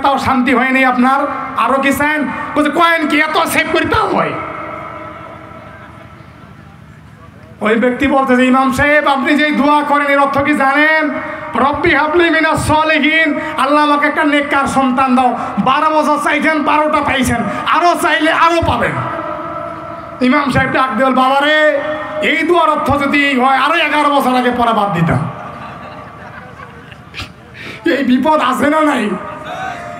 তাও শান্তি হয়নি আপনার, আরো কি চান? বলছে কয়েন কি এত সেভ করিতে হয়? ওই ব্যক্তি বলতে যে ইমাম সাহেব আপনি যে দোয়া করেন এর অর্থ কি জানেন? রব্বি হাবলি মিনাস সলিহিন, আল্লাহ আমাকে একটা নেককার সন্তান দাও। 12 বছর চাইছেন, 12টা পাইছেন, আরো চাইলে আরো পাবেন। ইমাম সাহেব ডাক দেল, বাবারে এই দোয়ার অর্থ যদি হয় আরো 11 বছর আগে পরে বাদ দিতাম। এই বিপদ আছে না নাই?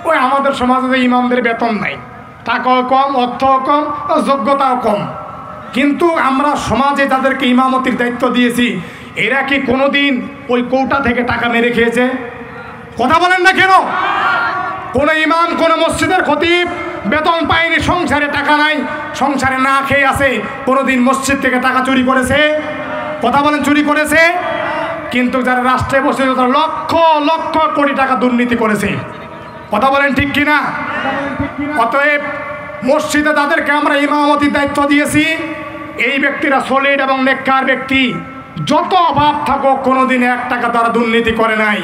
ওই আমাদের সমাজে ইমামদের বেতন নাই, টাকাও কম, অর্থও কম, যোগ্যতাও কম, কিন্তু আমরা সমাজে যাদেরকে ইমামতির দায়িত্ব দিয়েছি এরা কি কোনোদিন ওই কৌটা থেকে টাকা মেরে খেয়েছে? কথা বলেন না কেন? কোন ইমাম কোন মসজিদের খতিব বেতন পায়নি, সংসারে টাকা নাই, সংসারে না খেয়ে আছে, কোনোদিন মসজিদ থেকে টাকা চুরি করেছে? কথা বলেন, চুরি করেছে? কিন্তু যারা রাষ্ট্রে বসে তারা লক্ষ লক্ষ কোটি টাকা দুর্নীতি করেছে। কথা বলেন ঠিক কিনা? অতএব মসজিদে তাদেরকে আমরা ইমামতির দায়িত্ব দিয়েছি, এই ব্যক্তিরা সলিড এবং নেককার ব্যক্তি, যত অভাব থাকুক কোনোদিন 1 টাকা তারা দুর্নীতি করে নাই।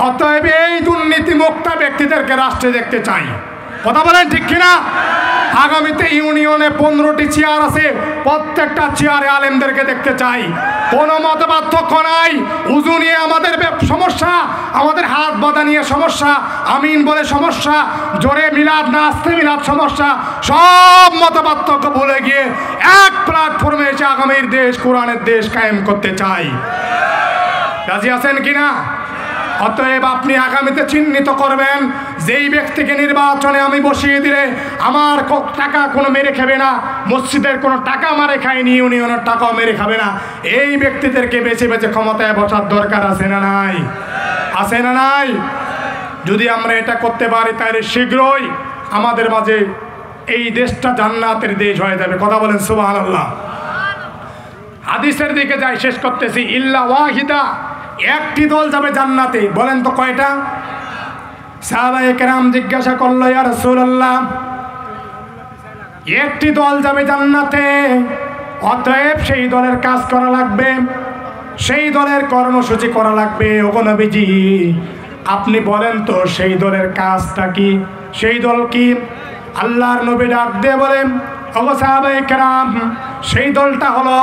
অতএব এই দুর্নীতি মুক্ত ব্যক্তিদেরকে রাষ্ট্রে দেখতে চাই। কথা বলেন ঠিক কিনা? আগামীতে ইউনিয়নে 15টি চেয়ার আছে, প্রত্যেকটা চেয়ারে আলেমদেরকে দেখতে চাই। কোনো মতপার্থক্য নাই। উজু নিয়ে আমাদের সমস্যা, আমাদের হাত বাঁধা নিয়ে সমস্যা, আমিন বলে সমস্যা, জোরে মিলাদ না আসতে মিলাদ সমস্যা, সব মতপার্থক্য ভুলে গিয়ে এক প্ল্যাটফর্মে এসে আগামীর দেশ, কোরআনের দেশ কায়েম করতে চাই। রাজি আছেন কিনা? অতএব আপনি আগামীতে চিহ্নিত করবেন, যেই ব্যক্তিকে নির্বাচনে আমি বসিয়ে দিলে আমার টাকা কোনো মেরে খাবে না, মসজিদের কোনো টাকা মারে খায়নি, ইউনিয়নের টাকাও মেরে খাবে না, এই ব্যক্তিদেরকে বেছে বেছে ক্ষমতায় বসার দরকার আছে না নাই? আছে না নাই? যদি আমরা এটা করতে পারি তাহলে শীঘ্রই আমাদের মাঝে এই দেশটা জান্নাতের দেশ হয়ে যাবে। কথা বলেন সুবহানাল্লাহ। হাদিসের দিকে যাই, শেষ করতেছি। ইল্লা ওয়াহিদা, একটি দল যাবে জান্নাতে। বলেন তো কয়টা? সাহাবায়ে কেরাম জিজ্ঞাসা করলো, ইয়া রাসূলুল্লাহ একটি দল যাবে জান্নাতে, অতএব সেই দলের কাজ করা লাগবে, সেই দলের কর্মসূচি করা লাগবে। ওগো নবীজি আপনি বলেন তো সেই দলের কাজটা কি, সেই দল কি? আল্লাহর নবী ডাক দিয়ে বলেন, ওগো সাহাবায়ে কেরাম সেই দলটা হলো